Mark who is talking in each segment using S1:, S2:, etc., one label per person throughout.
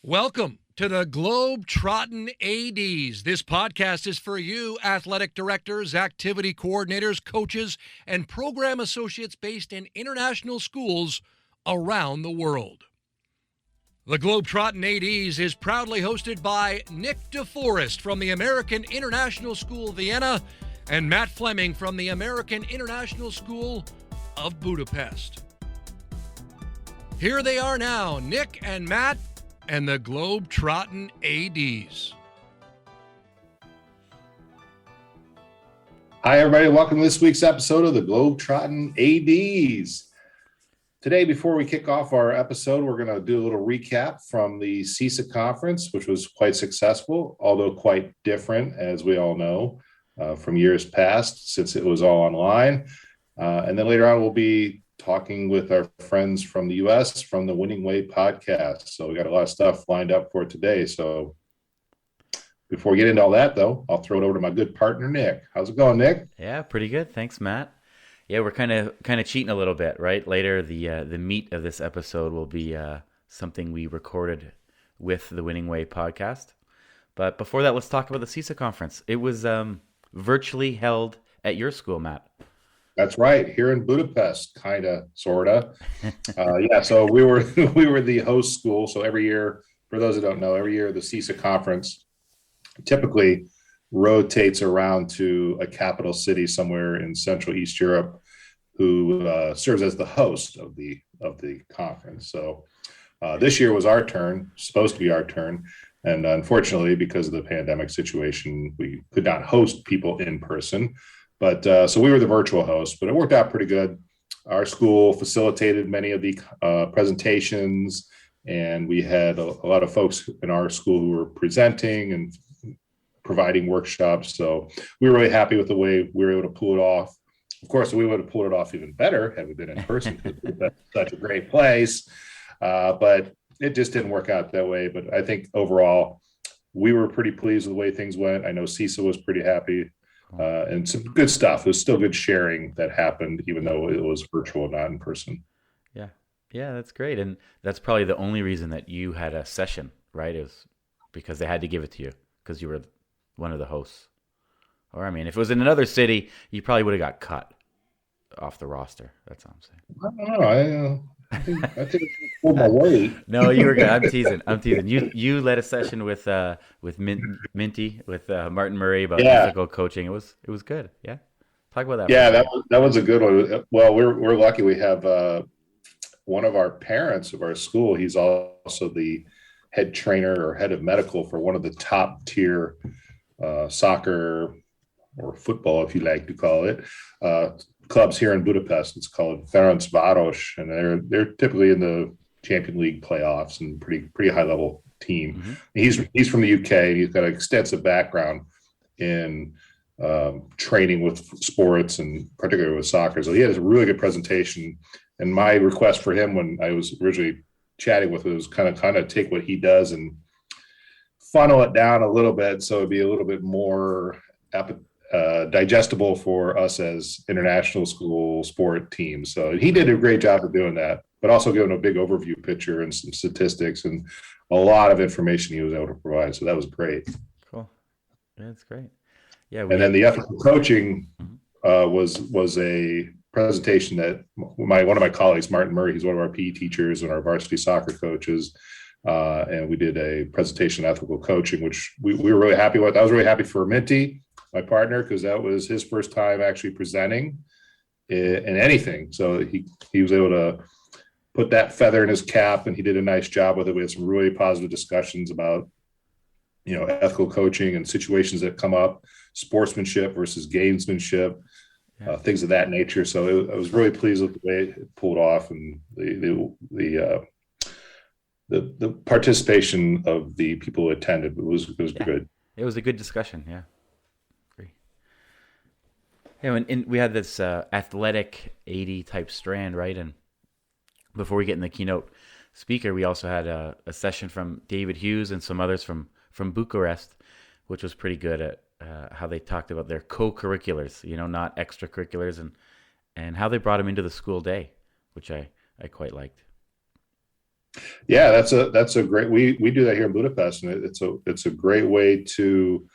S1: Welcome to the Globetrottin ADs. This podcast is for you, athletic directors, activity coordinators, coaches, and program associates based in international schools around the world. The Globetrottin ADs is proudly hosted by Nick DeForest from the American International School Vienna and Matt Fleming from the American International School of Budapest. Here they are now, Nick and Matt and the Globetrottin ADs.
S2: Hi, everybody. Welcome to this week's episode of the Globetrottin ADs. Today, before we kick off our episode, we're going to do a little recap from the CEESA Conference, which was quite successful, although quite different, as we all know, from years past, since it was all online. And then later on, we'll be talking with our friends from the U.S. from the Winning Way podcast. So we got a lot of stuff lined up for today. So before we get into all that, though, I'll throw it over to my good partner, Nick. How's it going, Nick?
S3: Yeah, pretty good. Thanks, Matt. Yeah, we're kind of cheating a little bit, right? Later, the meat of this episode will be something we recorded with the Winning Way podcast. But before that, let's talk about the CEESA Conference. It was virtually held at your school, Matt.
S2: That's right, here in Budapest, kind of, sort of. So we were the host school. So every year, for those who don't know, every year the CEESA Conference typically rotates around to a capital city somewhere in Central East Europe, who serves as the host of the conference. So this year was our turn, supposed to be our turn, and unfortunately, because of the pandemic situation, we could not host people in person. But so we were the virtual host, but it worked out pretty good. Our school facilitated many of the presentations, and we had a lot of folks in our school who were presenting and providing workshops. So we were really happy with the way we were able to pull it off. Of course, we would have pulled it off even better had we been in person, because that's such a great place. But it just didn't work out that way. But I think overall, we were pretty pleased with the way things went. I know CEESA was pretty happy. And some good stuff. It was still good sharing that happened, even though it was virtual, not in person.
S3: Yeah, that's great. And that's probably the only reason that you had a session, right? It was because they had to give it to you because you were one of the hosts. Or, I mean, if it was in another city, you probably would have got cut off the roster. That's all I'm saying.
S2: I don't know. I think I pulled my weight.
S3: No, you were good. I'm teasing. You led a session with Minty, with Martin Murray about physical coaching. It was good. Yeah, talk about that.
S2: Yeah, that was a good one. Well, we're lucky. We have one of our parents of our school. He's also the head trainer or head of medical for one of the top tier soccer or football, if you like to call it, clubs here in Budapest. It's called Ferencváros, and they're typically in the Champions League playoffs and pretty high level team. Mm-hmm. He's from the UK. He's got an extensive background in training with sports and particularly with soccer. So he has a really good presentation. And my request for him when I was originally chatting with him was kind of take what he does and funnel it down a little bit so it'd be a little bit more digestible for us as international school sport teams. So he did a great job of doing that, but also giving a big overview picture and some statistics and a lot of information he was able to provide. So that was great.
S3: Cool. Yeah, that's great. Yeah.
S2: And then the ethical coaching was a presentation that one of my colleagues, Martin Murray, he's one of our PE teachers and our varsity soccer coaches. And we did a presentation on ethical coaching, which we were really happy with. I was really happy for Minty, my partner, because that was his first time actually presenting in anything. So he was able to put that feather in his cap, and he did a nice job with it. We had some really positive discussions about, ethical coaching and situations that come up, sportsmanship versus gamesmanship, things of that nature. So I was really pleased with the way it pulled off, and the participation of the people who attended was good.
S3: It was a good discussion. Yeah. Yeah, and we had this athletic AD type strand, right? And before we get in the keynote speaker, we also had a session from David Hughes and some others from Bucharest, which was pretty good at how they talked about their co-curriculars, not extracurriculars, and how they brought them into the school day, which I quite liked.
S2: Yeah, that's a great. We do that here in Budapest, and it's a great way to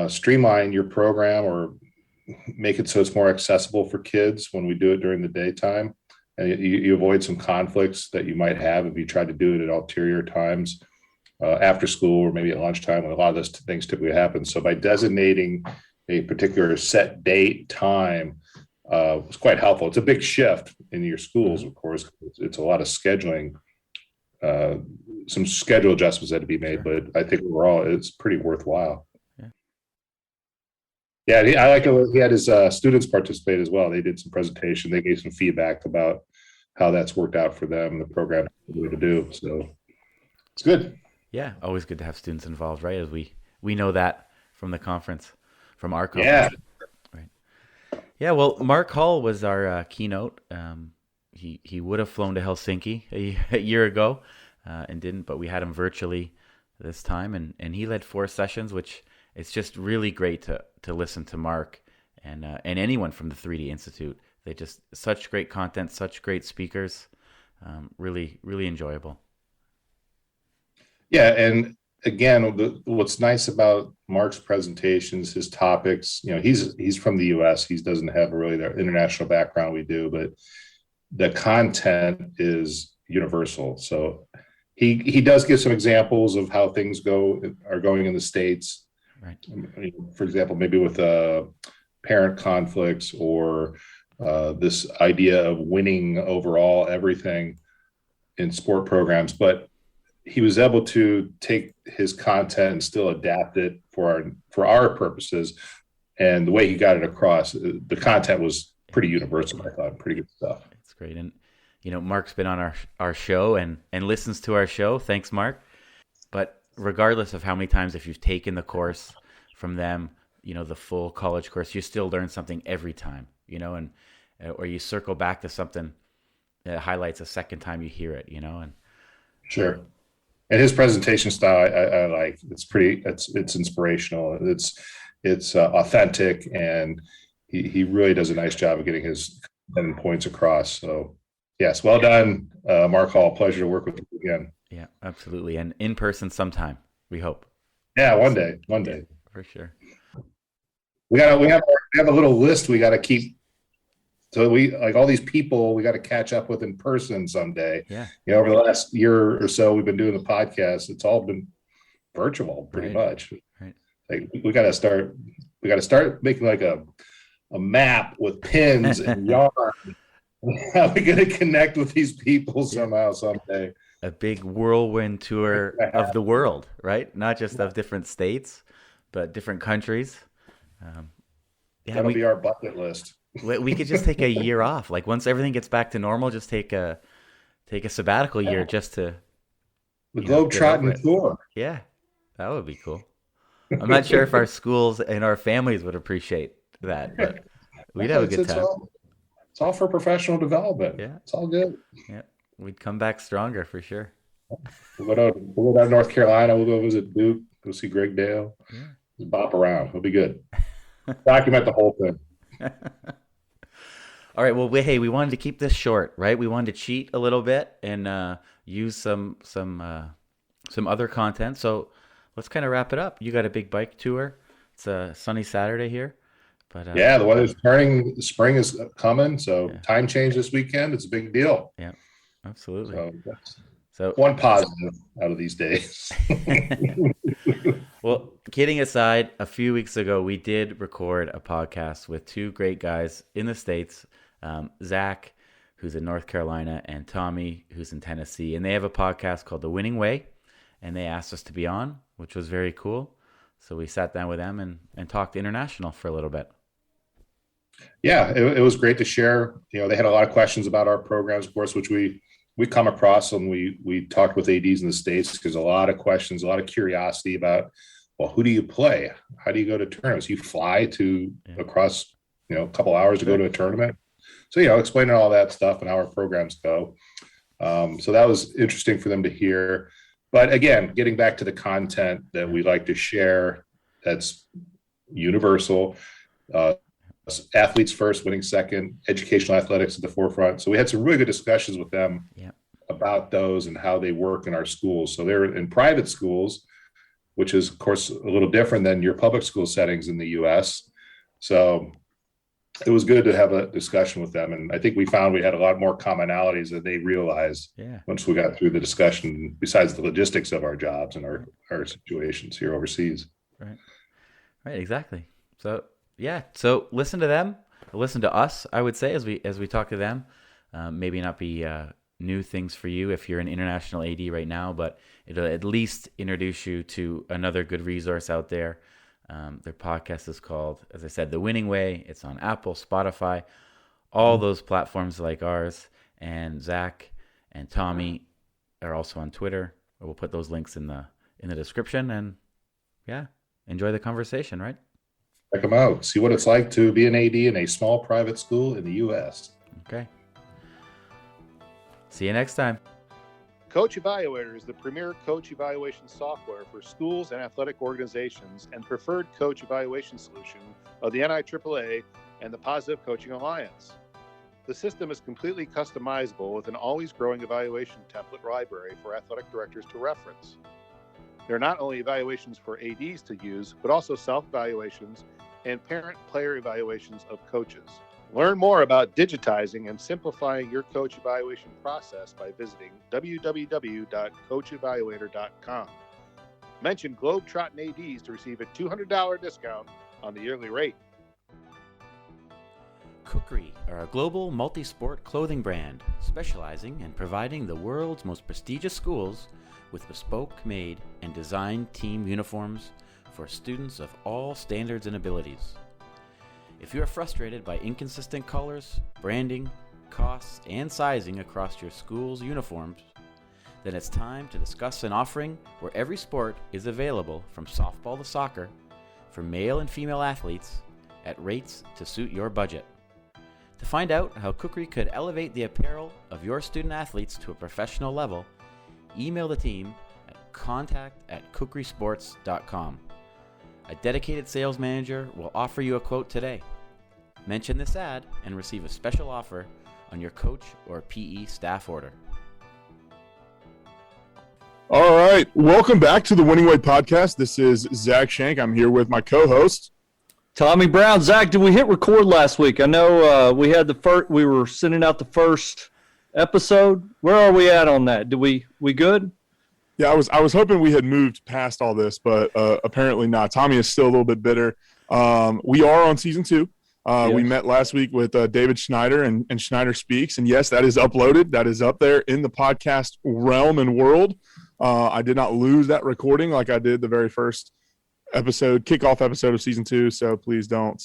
S2: streamline your program or make it so it's more accessible for kids when we do it during the daytime, and you avoid some conflicts that you might have if you try to do it at ulterior times after school or maybe at lunchtime when a lot of those things typically happen. So by designating a particular set date time was quite helpful. It's a big shift in your schools, of course. It's a lot of scheduling, some schedule adjustments had to be made, but I think overall it's pretty worthwhile. Yeah, I like it. He had his students participate as well. They did some presentation. They gave some feedback about how that's worked out for them, the program to do. So it's good.
S3: Yeah, always good to have students involved, right? As we know that from the conference, from our
S2: Yeah.
S3: conference. Right. Yeah, well, Mark Hall was our keynote. He would have flown to Helsinki a year ago and didn't, but we had him virtually this time, and he led 4 sessions, which it's just really great to listen to Mark and anyone from the 3D Institute. They just such great content, such great speakers, really really enjoyable.
S2: Yeah, and again, what's nice about Mark's presentations, his topics, he's from the U.S. He doesn't have really the international background we do, but the content is universal. So he does give some examples of how things are going in the States.
S3: Right.
S2: For example, maybe with parent conflicts or this idea of winning overall everything in sport programs, but he was able to take his content and still adapt it for our purposes. And the way he got it across, the content was pretty universal. I thought pretty good stuff.
S3: It's great, and Mark's been on our show and listens to our show. Thanks, Mark. But regardless of how many times, if you've taken the course from them, the full college course, you still learn something every time, and or you circle back to something that highlights a second time you hear it, and
S2: sure. And his presentation style, I like. It's inspirational. It's authentic, and he really does a nice job of getting his points across. So yes, well done, Mark Hall. Pleasure to work with you again.
S3: Yeah, absolutely. And in person sometime, we hope.
S2: Yeah, one day.
S3: For sure.
S2: We have a little list we got to keep. So we like all these people we got to catch up with in person someday.
S3: Yeah.
S2: Over the last year or so, we've been doing the podcast. It's all been virtual pretty much.
S3: Right.
S2: Like we got to start making like a map with pins and yarn. How are we going to connect with these people somehow someday?
S3: A big whirlwind tour of the world, right? Not just of different states, but different countries.
S2: That'll be our bucket list.
S3: We could just take a year off. Like once everything gets back to normal, just take a sabbatical year just to
S2: the Globetrottin tour.
S3: Yeah, that would be cool. I'm not sure if our schools and our families would appreciate that, but we'd have a good time.
S2: It's all for professional development.
S3: Yeah,
S2: it's all good.
S3: Yeah, we'd come back stronger for sure.
S2: We'll go down to North Carolina. We'll go visit Duke. Go see Greg Dale.
S3: Yeah.
S2: Just bop around. It'll be good. Document the whole thing.
S3: All right. Well, we wanted to keep this short, right? We wanted to cheat a little bit and use some other content. So let's kind of wrap it up. You got a big bike tour. It's a sunny Saturday here, but
S2: yeah, the weather's turning. The spring is coming, so time change this weekend. It's a big deal.
S3: Yeah, absolutely.
S2: So one positive out of these days.
S3: Well, kidding aside, a few weeks ago, we did record a podcast with 2 great guys in the States, Zach, who's in North Carolina, and Tommy, who's in Tennessee. And they have a podcast called The Winning Way, and they asked us to be on, which was very cool. So we sat down with them and talked international for a little bit.
S2: Yeah, it was great to share. They had a lot of questions about our programs, of course, which we come across when we talked with ADs in the States, because a lot of questions, a lot of curiosity about, well, who do you play? How do you go to tournaments? You fly across, a couple hours to go to a tournament. So, explaining all that stuff and how our programs go. So that was interesting for them to hear. But again, getting back to the content that we like to share, that's universal. Athletes first, winning second, educational athletics at the forefront. So we had some really good discussions with them about those and how they work in our schools. So they're in private schools, which is, of course, a little different than your public school settings in the U.S. So it was good to have a discussion with them. And I think we found we had a lot more commonalities than they realized once we got through the discussion, besides the logistics of our jobs and our situations here overseas.
S3: Right, exactly. So, so listen to them, listen to us, I would say, as we talk to them. Maybe not be new things for you if you're an international AD right now, but it'll at least introduce you to another good resource out there. Their podcast is called, as I said, The Winning Way. It's on Apple, Spotify, all those platforms like ours. And Zach and Tommy are also on Twitter. We'll put those links in the description. And enjoy the conversation, right?
S2: Check them out. See what it's like to be an AD in a small private school in the U.S.
S3: Okay. See you next time.
S4: Coach Evaluator is the premier coach evaluation software for schools and athletic organizations and preferred coach evaluation solution of the NIAAA and the Positive Coaching Alliance. The system is completely customizable with an always growing evaluation template library for athletic directors to reference. There are not only evaluations for ADs to use, but also self-evaluations and parent-player evaluations of coaches. Learn more about digitizing and simplifying your coach evaluation process by visiting www.coachevaluator.com. Mention Globetrottin ADs to receive a $200 discount on the yearly rate.
S3: Kukri are a global multi-sport clothing brand specializing in providing the world's most prestigious schools with bespoke made and designed team uniforms for students of all standards and abilities. If you are frustrated by inconsistent colors, branding, costs, and sizing across your school's uniforms, then it's time to discuss an offering where every sport is available from softball to soccer for male and female athletes at rates to suit your budget. To find out how Kukri could elevate the apparel of your student athletes to a professional level, email the team at contact@kukrisports.com. A dedicated sales manager will offer you a quote today. Mention this ad and receive a special offer on your coach or PE staff order.
S5: All right. Welcome back to the Winning Way podcast. This is Zach Shank. I'm here with my co-host,
S6: Tommy Brown. Zach, did we hit record last week? I know we had we were sending out the first episode. Where are we at on that? We good?
S5: Yeah, I was hoping we had moved past all this, but apparently not. Tommy is still a little bit bitter. We are on season 2. Yes. We met last week with David Schneider and Schneider Speaks, and yes, that is uploaded. That is up there in the podcast realm and world. I did not lose that recording like I did the very first kickoff episode of season 2. So please don't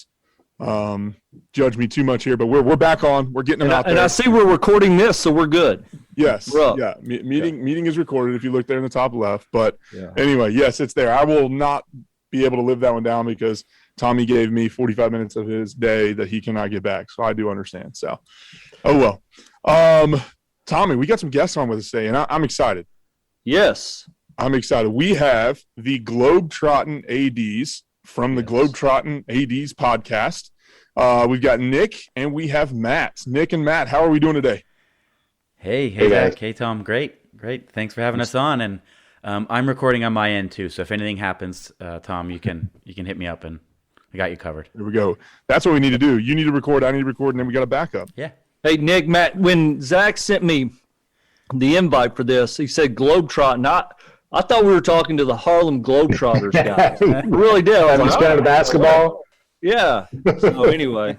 S5: judge me too much here. But we're back on. We're getting them out there.
S6: And I see we're recording this, so we're good.
S5: Yes. Yeah. Meeting is recorded if you look there in the top left. But anyway, yes, it's there. I will not be able to live that one down because Tommy gave me 45 minutes of his day that he cannot get back. So I do understand. So, oh well. Tommy, we got some guests on with us today, and I'm excited.
S6: Yes.
S5: I'm excited. We have the Globetrottin ADs from the Globetrottin ADs podcast. We've got Nick and we have Matt. Nick and Matt, how are we doing today?
S3: Hey Zach. Hey Tom. Great. Thanks for having us on. And I'm recording on my end too. So if anything happens, Tom, you can hit me up and I got you covered.
S5: There we go. That's what we need to do. You need to record, I need to record, and then we got a backup.
S3: Yeah.
S6: Hey Nick, Matt, when Zach sent me the invite for this, he said Globetrottin. I thought we were talking to the Harlem Globetrotters guys. I really did. I was
S7: like, the basketball.
S6: Yeah. So anyway,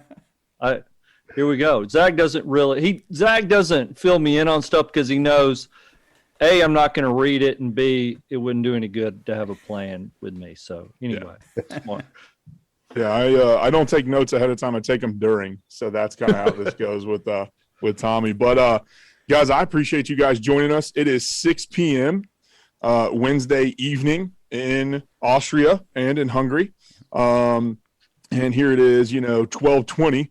S6: here we go. Zach doesn't fill me in on stuff because he knows, A, I'm not going to read it, and B, it wouldn't do any good to have a plan with me. So anyway, smart.
S5: Yeah, I don't take notes ahead of time. I take them during. So that's kind of how this goes with Tommy. But guys, I appreciate you guys joining us. It is 6 p.m. Wednesday evening in Austria and in Hungary. And here it is, 12:20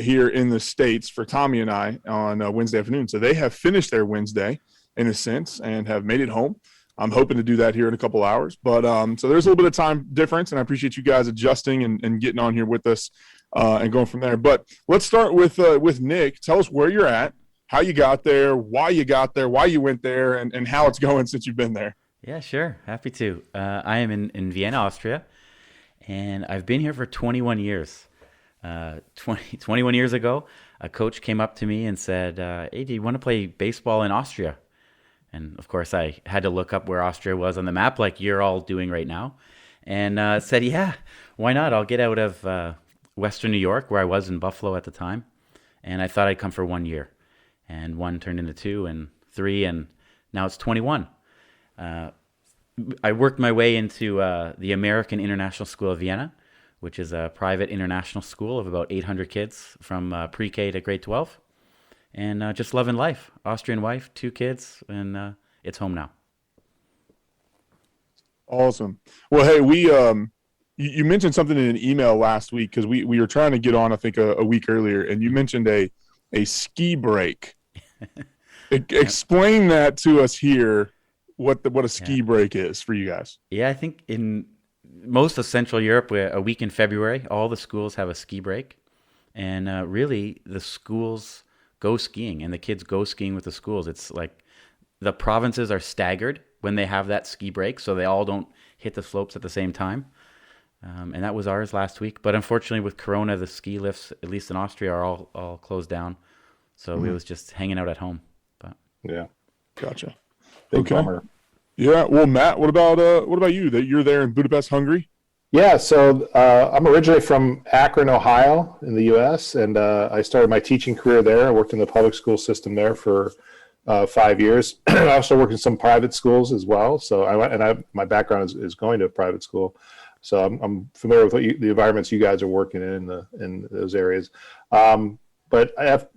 S5: here in the States for Tommy and I on Wednesday afternoon. So they have finished their Wednesday in a sense and have made it home. I'm hoping to do that here in a couple hours. But so there's a little bit of time difference, and I appreciate you guys adjusting and getting on here with us and going from there. But let's start with Nick. Tell us where you're at, how you got there, why you went there, and how it's going since you've been there.
S3: Yeah, sure. Happy to. I am in Vienna, Austria, and I've been here for 21 years. 21 years ago, a coach came up to me and said, hey, do you want to play baseball in Austria? And of course, I had to look up where Austria was on the map, like you're all doing right now, and said, yeah, why not? I'll get out of Western New York, where I was in Buffalo at the time, and I thought I'd come for 1 year. And 1 turned into 2 and 3, and now it's 21. I worked my way into the American International School of Vienna, which is a private international school of about 800 kids from pre-K to grade 12. And just loving life. Austrian wife, 2 kids, and it's home now.
S5: Awesome. Well, hey, you mentioned something in an email last week because we were trying to get on, I think, a week earlier, and you mentioned a ski break. Explain that to us here, what a ski break is for you guys.
S3: Yeah, I think in most of Central Europe, a week in February, all the schools have a ski break. And really, the schools go skiing, and the kids go skiing with the schools. It's like the provinces are staggered when they have that ski break, so they all don't hit the slopes at the same time. And that was ours last week. But unfortunately, with Corona, the ski lifts, at least in Austria, are all closed down. So we was just hanging out at home. But
S2: Yeah.
S5: Gotcha.
S2: Big bummer.
S5: Yeah. Well, Matt, what about you? That you're there in Budapest, Hungary?
S4: Yeah, so I'm originally from Akron, Ohio, in the U.S., and I started my teaching career there. I worked in the public school system there for 5 years. I also worked in some private schools as well. So my background is going to a private school, so I'm familiar with the environments you guys are working in those areas. But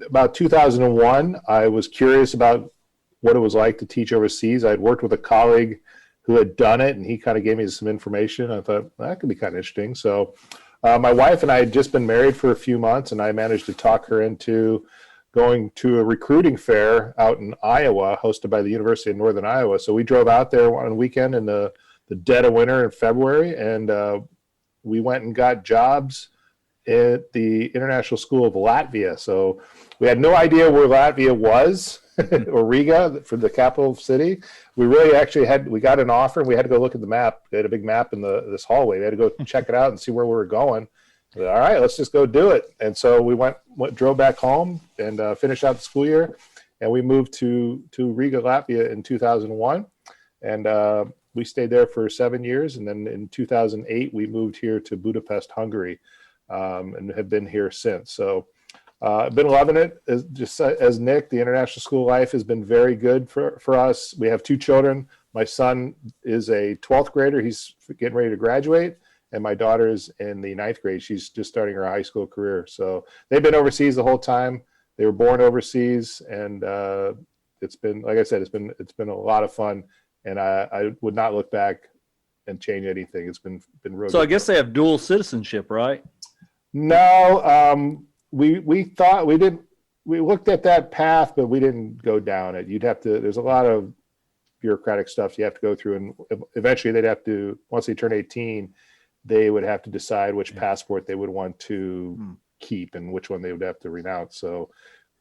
S4: about 2001, I was curious about what it was like to teach overseas. I'd worked with a colleague who had done it, and he kind of gave me some information. I thought, that could be kind of interesting. So my wife and I had just been married for a few months, and I managed to talk her into going to a recruiting fair out in Iowa, hosted by the University of Northern Iowa. So we drove out there on a weekend in the dead of winter in February, and we went and got jobs at the International School of Latvia. So we had no idea where Latvia was, or Riga, for the capital city. We really actually we got an offer, and we had to go look at the map. They had a big map in this hallway. We had to go check it out and see where we were going. All right, let's just go do it. And so we drove back home and finished out the school year, and we moved to Riga, Latvia in 2001. And we stayed there for 7 years. And then in 2008, we moved here to Budapest, Hungary, and have been here since. So I've been loving it. As Nick, the international school life has been very good for us. We have 2 children. My son is a 12th grader. He's getting ready to graduate. And my daughter is in the 9th grade. She's just starting her high school career. So they've been overseas the whole time. They were born overseas. And it's been, like I said, it's been a lot of fun. And I would not look back and change anything. It's been real
S6: So
S4: good.
S6: I guess they have dual citizenship, right?
S4: No, we thought we looked at that path, but we didn't go down it. There's a lot of bureaucratic stuff you have to go through, and eventually they'd have to, once they turn 18, they would have to decide which passport they would want to keep and which one they would have to renounce. So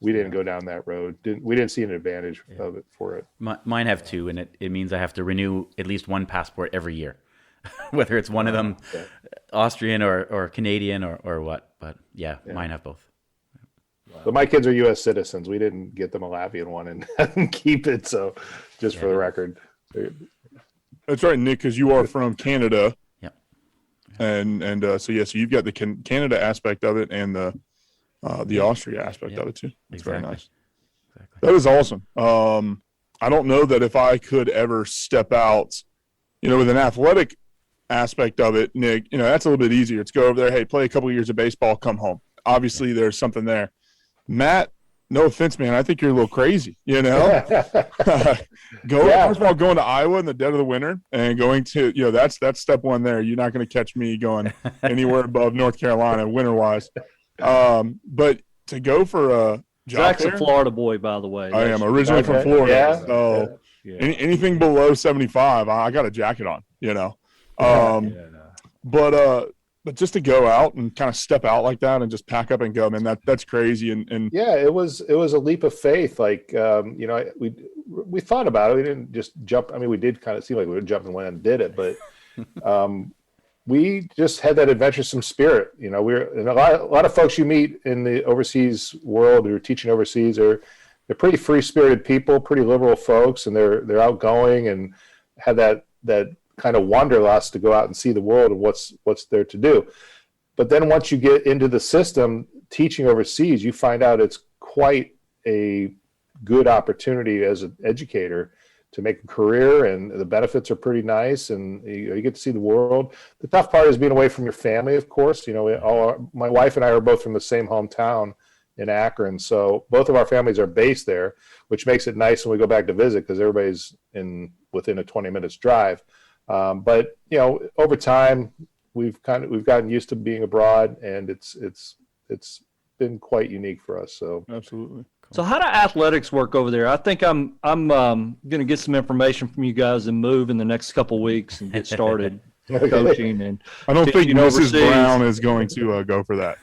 S4: we didn't go down that road. We didn't see an advantage of it for it.
S3: Mine have 2, and it means I have to renew at least 1 passport every year, whether it's one of them Austrian or Canadian or what. But yeah, mine have both.
S4: But my kids are U.S. citizens. We didn't get them a Latvian one and have them keep it. So just for the record.
S5: That's right, Nick, because you are from Canada.
S3: Yeah.
S5: And so you've got the Canada aspect of it and the Austria aspect of it too. It's very nice. Exactly. That is awesome. I don't know that if I could ever step out, with an athletic aspect of it, Nick, that's a little bit easier. It's go over there, hey, play a couple of years of baseball, come home. Obviously, there's something there. Matt, no offense, man, I think you're a little crazy, First of all, going to Iowa in the dead of the winter and going to, that's step one there. You're not going to catch me going anywhere above North Carolina winter-wise. But to go for a job
S6: Zach's a Florida boy, by the way.
S5: I am originally from Florida.
S4: Yeah.
S5: So anything below 75, I got a jacket on, But But just to go out and kind of step out like that and just pack up and go, man, that's crazy. And
S4: yeah, it was a leap of faith. Like, we thought about it. We didn't just jump. I mean, we did kind of seem like we would jump and went and did it, but we just had that adventuresome spirit. And a lot of folks you meet in the overseas world who are teaching overseas they're pretty free spirited people, pretty liberal folks, and they're outgoing and have that kind of wanderlust to go out and see the world and what's there to do. But then once you get into the system teaching overseas, you find out it's quite a good opportunity as an educator to make a career, and the benefits are pretty nice, and you get to see the world. The tough part is being away from your family, of course. My wife and I are both from the same hometown in Akron, so both of our families are based there, which makes it nice when we go back to visit because everybody's within a 20 minutes drive. But over time, we've gotten used to being abroad, and it's been quite unique for us. So
S5: absolutely.
S6: So how do athletics work over there? I think I'm going to get some information from you guys and move in the next couple weeks and get started coaching. And
S5: I don't think Mrs.
S6: overseas.
S5: Brown is going to go for that.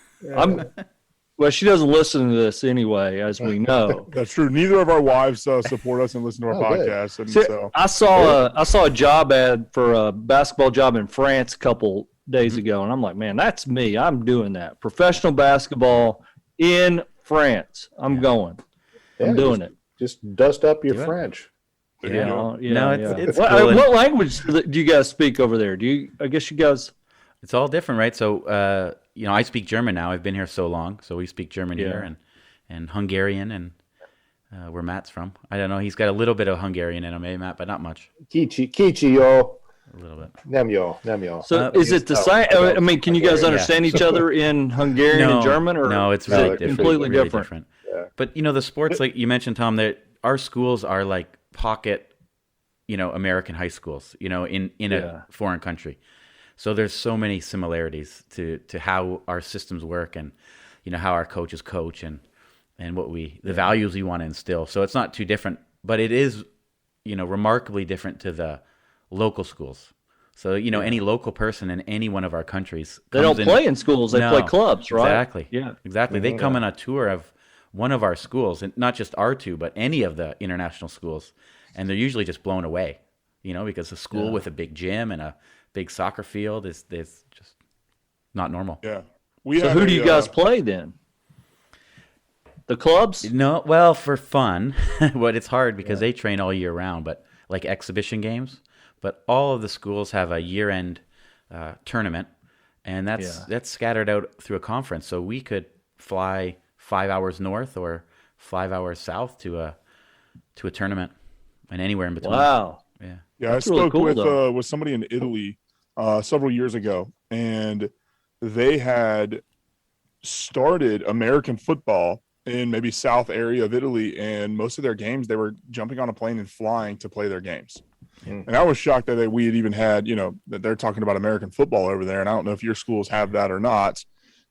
S6: Well, she doesn't listen to this anyway, as we know.
S5: That's true. Neither of our wives support us and listen to our podcast. And so
S6: I saw a job ad for a basketball job in France a couple days ago, and I'm like, man, that's me. I'm doing that. Professional basketball in France. I'm going. I'm doing it.
S4: Just dust up your French.
S3: No, it's
S6: what,
S3: cool.
S6: what language do you guys speak over there? I guess you guys.
S3: It's all different, right? So, I speak German now. I've been here so long, so we speak German here and Hungarian, and where Matt's from. I don't know. He's got a little bit of Hungarian in him, Matt, but not much.
S4: Kichi yo.
S3: A little bit.
S4: Nemyo.
S6: So is it the same? I mean, can you guys understand each other in Hungarian and German, or
S3: no? It's really different.
S6: Completely
S3: really
S6: different.
S4: Yeah.
S3: But the sports, like you mentioned, Tom, that our schools are like pocket, American high schools, in a foreign country. So there's so many similarities to how our systems work, and how our coaches coach, and what the values we want to instill. So it's not too different, but it is remarkably different to the local schools. So any local person in any one of our countries,
S6: they don't play in schools; they play clubs, right?
S3: Exactly. Yeah, exactly. They come on a tour of one of our schools, and not just our two, but any of the international schools, and they're usually just blown away. Because a school with a big gym and a big soccer field is just not normal.
S5: Yeah.
S6: So who do you guys play then? The clubs?
S3: No, well, for fun, but it's hard because they train all year round, but like exhibition games. But all of the schools have a year-end tournament, and that's scattered out through a conference. So we could fly 5 hours north or 5 hours south to a tournament, and anywhere in between.
S6: Wow.
S3: Yeah.
S5: Yeah,
S6: That's
S5: I spoke
S6: really cool,
S5: with somebody in Italy several years ago, and they had started American football in maybe south area of Italy, and most of their games they were jumping on a plane and flying to play their games. And I was shocked that we had even had, that they're talking about American football over there, and I don't know if your schools have that or not.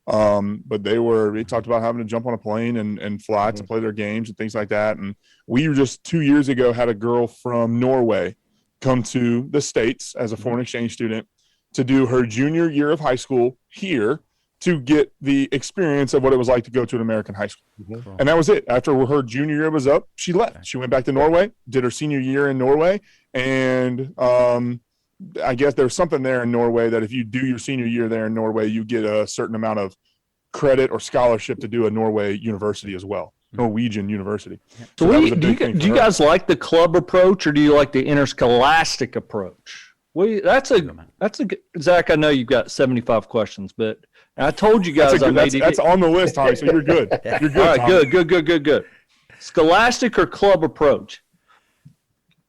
S5: But they talked about having to jump on a plane and fly to play their games and things like that. And we just 2 years ago had a girl from Norway come to the States as a foreign exchange student to do her junior year of high school here to get the experience of what it was like to go to an American high school.
S3: Cool.
S5: And that was it. After her junior year was up, she left. She went back to Norway, did her senior year in Norway. And I guess there's something there in Norway that if you do your senior year there in Norway, you get a certain amount of credit or scholarship to do a Norway university as well. Norwegian university.
S6: So do you guys like the club approach, or do you like the interscholastic approach? That's a Zach. I know you've got 75 questions, but I told you guys
S5: that's on the list, Tommy. So you're good. You're good.
S6: All right, good. Scholastic or club approach?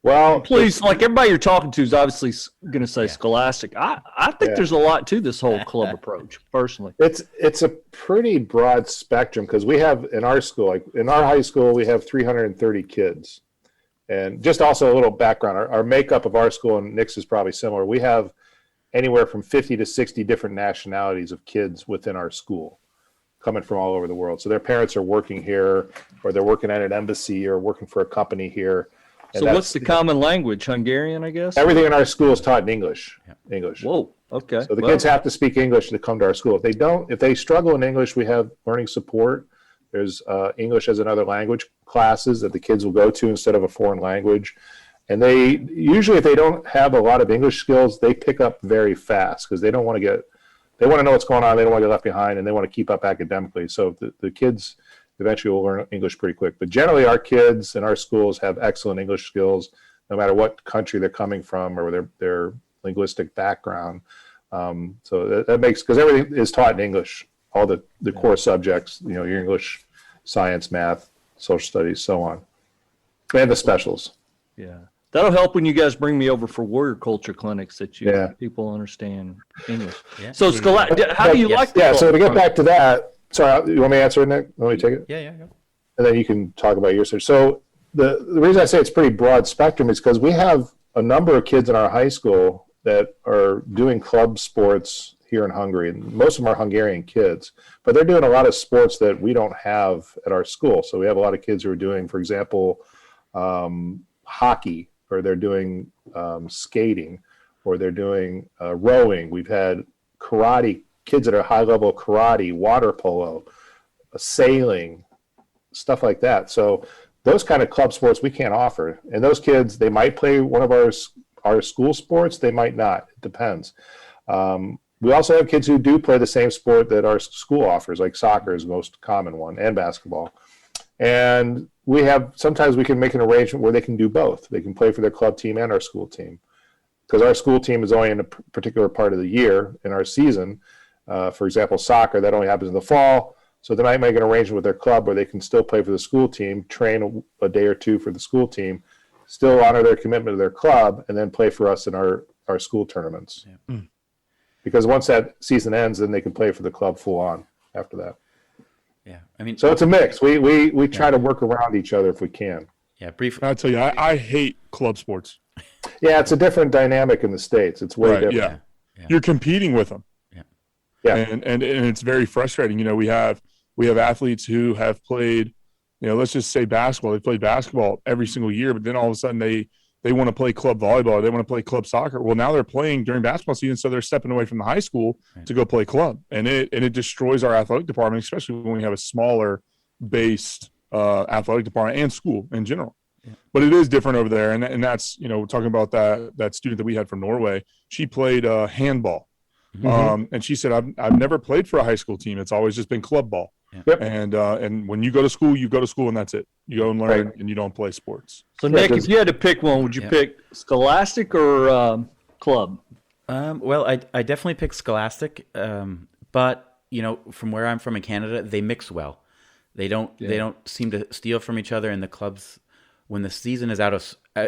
S4: Well,
S6: please, like everybody you're talking to is obviously going to say scholastic. I think there's a lot to this whole club approach, personally.
S4: It's a pretty broad spectrum because we have in our school, like in our high school, we have 330 kids. And just also a little background, our makeup of our school, and Nick's is probably similar. We have anywhere from 50 to 60 different nationalities of kids within our school coming from all over the world. So their parents are working here, or they're working at an embassy, or working for a company here.
S6: So what's the common language? Hungarian, I guess?
S4: Everything in our school is taught in English.
S6: Whoa. Okay.
S4: So the kids have to speak English to come to our school. If they struggle in English, we have learning support. There's English as another language classes that the kids will go to instead of a foreign language. And they usually, if they don't have a lot of English skills, they pick up very fast because they want to know what's going on. They don't want to get left behind, and they want to keep up academically. So the kids eventually will learn English pretty quick. But generally, our kids in our schools have excellent English skills, no matter what country they're coming from or their linguistic background. So that makes, because everything is taught in English, all the core subjects, your English, science, math, social studies, so on, and the specials.
S6: Yeah. That'll help when you guys bring me over for warrior culture clinics that people understand English. Yeah. So how do you like that?
S4: Yeah, so to get back to that, sorry, you want me to answer it, Nick? Let me take it?
S3: Yeah.
S4: And then you can talk about your search. So the reason I say it's pretty broad spectrum is because we have a number of kids in our high school that are doing club sports here in Hungary. And most of them are Hungarian kids, but they're doing a lot of sports that we don't have at our school. So we have a lot of kids who are doing, for example, hockey, or they're doing skating, or they're doing rowing. We've had karate, kids that are high level karate, water polo, sailing, stuff like that. So those kind of club sports we can't offer. And those kids, they might play one of our school sports, they might not. It depends. We also have kids who do play the same sport that our school offers, like soccer is the most common one, and basketball. And sometimes we can make an arrangement where they can do both. They can play for their club team and our school team. Because our school team is only in a particular part of the year in our season. For example, soccer, that only happens in the fall. So they might make an arrangement with their club where they can still play for the school team, train a day or two for the school team, still honor their commitment to their club, and then play for us in our school tournaments. Yeah. Because once that season ends, then they can play for the club full on after that.
S3: Yeah,
S4: so it's a mix. We try to work around each other if we can.
S3: Yeah, briefly.
S5: I'll tell you, I hate club sports.
S4: Yeah, it's a different dynamic in the States. It's way different.
S5: Yeah. You're competing with them.
S4: Yeah.
S5: And it's very frustrating. We have athletes who have played, let's just say basketball. They played basketball every single year, but then all of a sudden they want to play club volleyball. They want to play club soccer. Well, now they're playing during basketball season, so they're stepping away from the high school to go play club, and it destroys our athletic department, especially when we have a smaller based athletic department and school in general. Yeah. But it is different over there, and that's talking about that student that we had from Norway. She played handball, and she said, "I've never played for a high school team. It's always just been club ball." Yeah. Yep. And when you go to school, and that's it. You go and learn, and you don't play sports.
S6: So, Nick, if you had to pick one, would you pick Scholastic or club?
S3: Well, I definitely pick Scholastic, but from where I'm from in Canada, they mix well. They don't seem to steal from each other. And the clubs, when the season is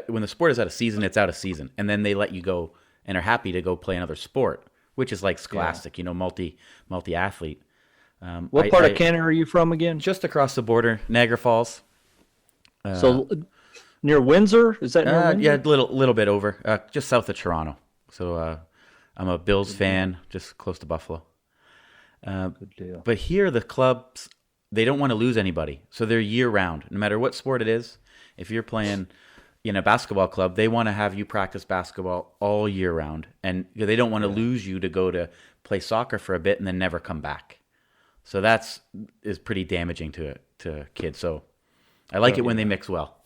S3: when the sport is out of season, it's out of season, and then they let you go and are happy to go play another sport, which is like Scholastic, multi athlete.
S6: What part of Canada are you from again?
S3: Just across the border, Niagara Falls.
S6: So near Windsor? Is that near Windsor?
S3: Yeah, a little bit over, just south of Toronto. So I'm a Bills fan, just close to Buffalo.
S6: Good deal.
S3: But here, the clubs, they don't want to lose anybody. So they're year-round. No matter what sport it is, if you're playing in a basketball club, they want to have you practice basketball all year round. And they don't want to lose you to go to play soccer for a bit and then never come back. So is pretty damaging to kids. So I like it when they mix well.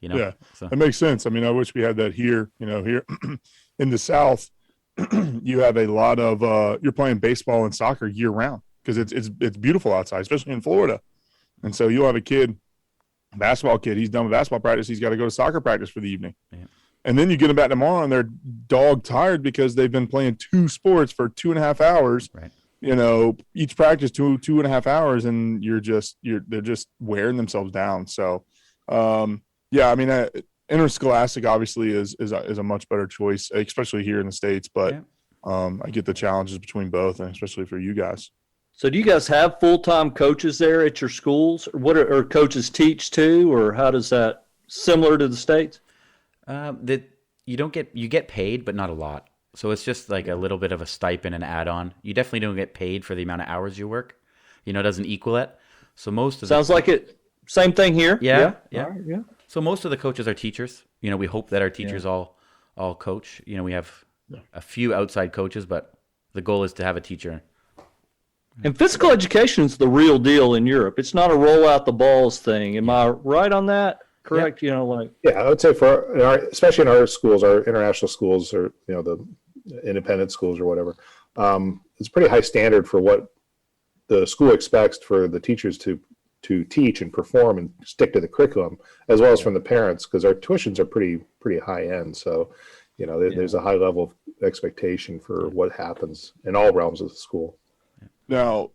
S5: Yeah,
S3: so.
S5: That makes sense. I mean, I wish we had that here. Here in the South, you have a lot of you're playing baseball and soccer year round because it's beautiful outside, especially in Florida. And so you'll have a basketball kid. He's done with basketball practice. He's got to go to soccer practice for the evening. Yeah. And then you get them back tomorrow, and they're dog tired because they've been playing two sports for 2.5 hours.
S3: Right.
S5: Each practice 2.5 hours, and they're just wearing themselves down. So, I mean, interscholastic obviously is a much better choice, especially here in the States. But I get the challenges between both, and especially for you guys.
S6: So, do you guys have full-time coaches there at your schools, or or coaches teach too, or how does that similar to the States?
S3: You get paid, but not a lot. So it's just like a little bit of a stipend and add-on. You definitely don't get paid for the amount of hours you work. It doesn't equal it. So most of
S6: sounds like it. Same thing here.
S3: Yeah.
S6: Right, yeah.
S3: So most of the coaches are teachers. We hope that our teachers all coach. We have a few outside coaches, but the goal is to have a teacher.
S6: And physical education is the real deal in Europe. It's not a roll out the balls thing. Am I right on that? Correct?
S3: Yeah.
S2: Yeah, I would say especially in our schools, our international schools, or the independent schools or whatever, it's pretty high standard for what the school expects for the teachers to teach and perform and stick to the curriculum, as well as from the parents, because our tuitions are pretty high end. So, there's a high level of expectation for what happens in all realms of the school.
S5: Now,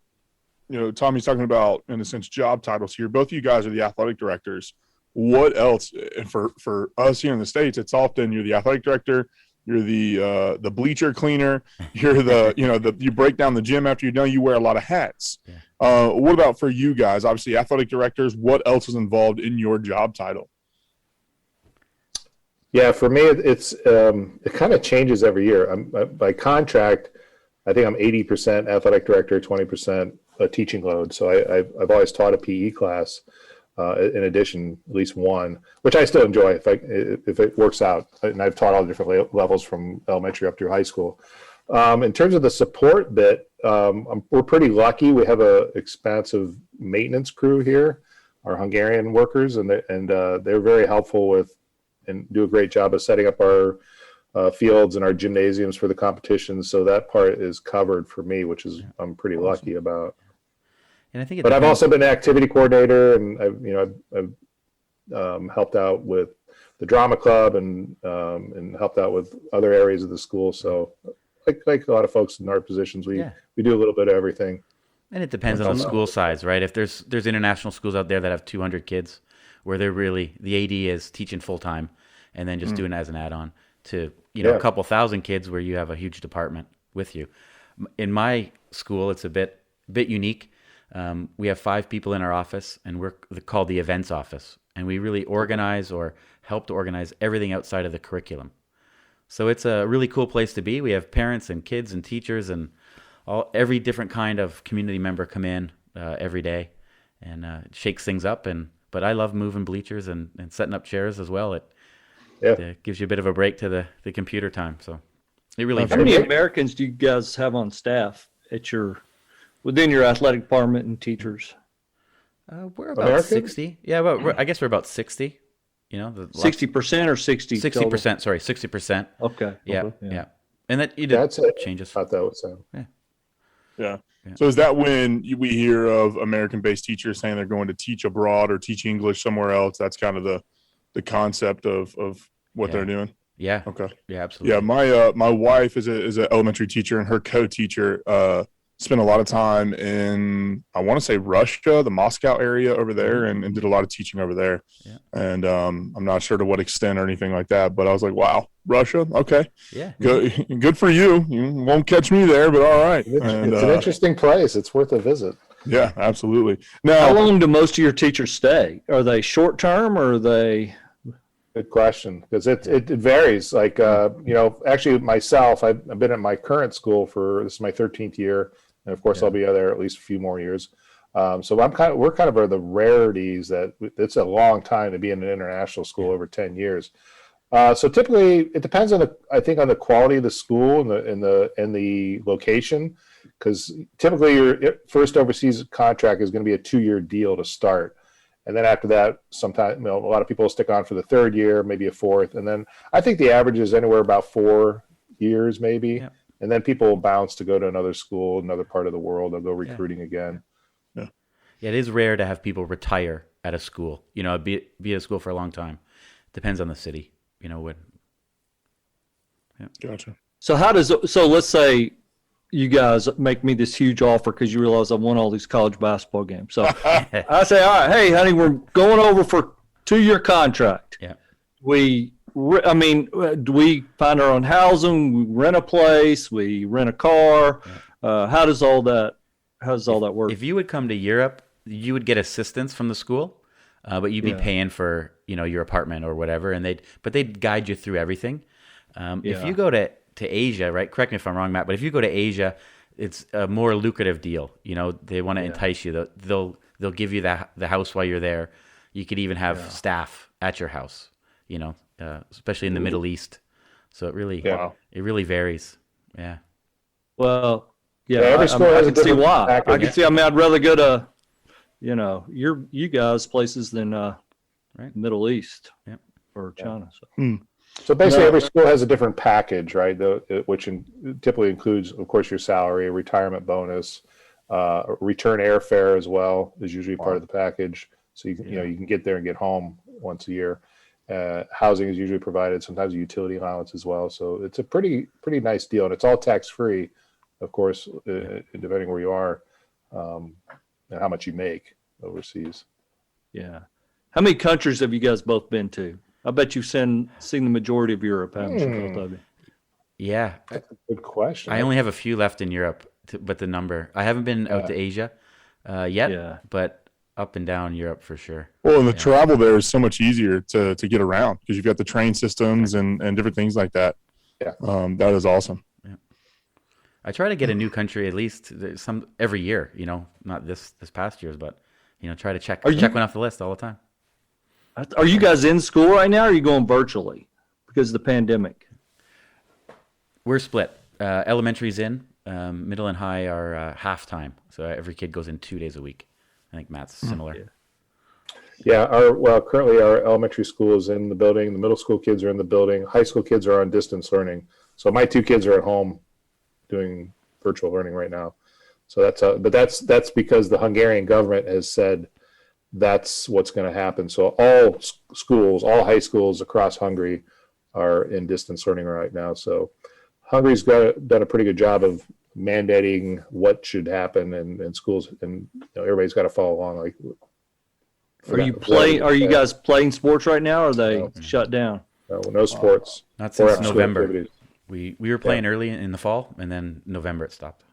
S5: Tommy's talking about, in a sense, job titles here. Both of you guys are the athletic directors. What else? And for us here in the States, it's often you're the athletic director, you're the bleacher cleaner, you're you break down the gym after you're done. You wear a lot of hats. Yeah. What about for you guys? Obviously, athletic directors. What else is involved in your job title?
S2: Yeah, for me, it kind of changes every year. By contract, I think I'm 80% athletic director, 20% a teaching load. So I've always taught a PE class. In addition, at least one, which I still enjoy if it works out. And I've taught all the different levels from elementary up through high school. In terms of the support bit, we're pretty lucky. We have a expansive maintenance crew here, our Hungarian workers, and they're very helpful with and do a great job of setting up our fields and our gymnasiums for the competitions. So that part is covered for me, which is I'm pretty lucky about.
S3: And I think,
S2: I've also been an activity coordinator, and I've helped out with the drama club and helped out with other areas of the school. So, like a lot of folks in our positions, we do a little bit of everything.
S3: And it depends on the school size, right? If there's international schools out there that have 200 kids, where they're really the AD is teaching full time, and then just doing it as an add-on to a couple thousand kids where you have a huge department with you. In my school, it's a bit unique. We have 5 people in our office, and we're called the events office, and we really organize or help to organize everything outside of the curriculum. So it's a really cool place to be. We have parents and kids and teachers and every different kind of community member come in every day, and it shakes things up. But I love moving bleachers and setting up chairs as well. It gives you a bit of a break to the computer time. So it really.
S6: How many Americans do you guys have on staff within your athletic department and teachers?
S3: We're about 60. Yeah, I guess we're about 60.
S6: 60% or 60?
S3: 60%. Sorry, 60%.
S6: Okay.
S3: Yeah. And that changes.
S2: I thought that was
S5: Yeah. So is that when we hear of American-based teachers saying they're going to teach abroad or teach English somewhere else? That's kind of the concept of what they're doing.
S3: Yeah.
S5: Okay.
S3: Yeah, absolutely.
S5: Yeah, my wife is an elementary teacher, and her co-teacher spent a lot of time in, I want to say, Russia, the Moscow area over there, and did a lot of teaching over there. Yeah. And I'm not sure to what extent or anything like that, but I was like, wow, Russia? Okay.
S3: Yeah.
S5: Good for you. You won't catch me there, but all right.
S2: It's an interesting place. It's worth a visit.
S5: Yeah, absolutely. Now,
S6: how long do most of your teachers stay? Are they short term, or are they?
S2: Good question, because it varies. Like actually myself, I've been at my current school this is my 13th year, and of course I'll be there at least a few more years. So we're kind of the rarities that it's a long time to be in an international school, over 10 years. So typically it depends on the quality of the school and the location, because typically your first overseas contract is going to be a 2-year deal to start. And then after that, sometimes a lot of people will stick on for the 3rd year, maybe a 4th. And then I think the average is anywhere about 4 years, maybe. Yeah. And then people will bounce to go to another school, another part of the world. They'll go recruiting again.
S3: Yeah, it is rare to have people retire at a school. Be at a school for a long time. Depends on the city. When.
S5: Yeah. Gotcha.
S6: So let's say you guys make me this huge offer because you realize I won all these college basketball games. So I say, all right, hey, honey, we're going over for 2-year contract.
S3: Yeah.
S6: Do we find our own housing? We rent a place. We rent a car. Yeah. How does all that work?
S3: If you would come to Europe, you would get assistance from the school, but you'd be paying for your apartment or whatever, but they'd guide you through everything. If you go to Asia, right? Correct me if I'm wrong, Matt, but if you go to Asia, it's a more lucrative deal. They want to entice you. They'll give you the house while you're there. You could even have staff at your house. Especially in the Middle East, So it really
S2: Yeah.
S3: it really varies. Yeah.
S6: Well, yeah,
S2: every school has
S6: I
S2: a
S6: can see
S2: different
S6: why.
S2: package.
S6: I can see. I mean, I'd rather go to, you guys places than
S3: Right.
S6: Middle East
S3: Yep.
S6: or China. So.
S2: So basically,
S6: No.
S2: every school has a different package, right? Which typically includes, of course, your salary, a retirement bonus, return airfare as well is usually part of the package. So you can get there and get home once a year. Housing is usually provided, sometimes a utility allowance as well. So it's a pretty nice deal, and it's all tax free, of course, depending where you are and how much you make overseas.
S6: Yeah. How many countries have you guys both been to? I bet you've seen the majority of Europe, haven't you, both of you?
S3: Yeah.
S2: Good question.
S3: I only have a few left in Europe, but the number. I haven't been out to Asia yet, but up and down Europe for sure.
S5: Well, and the travel there is so much easier to get around because you've got the train systems and different things like that.
S2: Yeah.
S5: That is awesome.
S3: Yeah. I try to get a new country at least every year, not this past year's, but, try to check one off the list all the time.
S6: Are you guys in school right now, or are you going virtually because of the pandemic?
S3: We're split. Elementary's in, middle and high are half-time. So every kid goes in 2 days a week. I think Matt's similar.
S2: Yeah, currently our elementary school is in the building. The middle school kids are in the building. High school kids are on distance learning. So my two kids are at home doing virtual learning right now. So that's because the Hungarian government has said that's what's going to happen. So all schools, all high schools across Hungary are in distance learning right now. So Hungary's done a pretty good job of mandating what should happen in schools, and everybody's got to follow along. Like,
S6: Are you guys playing sports right now, or are they shut down?
S2: No sports.
S3: Not since November. We were playing early in the fall, and then November it stopped.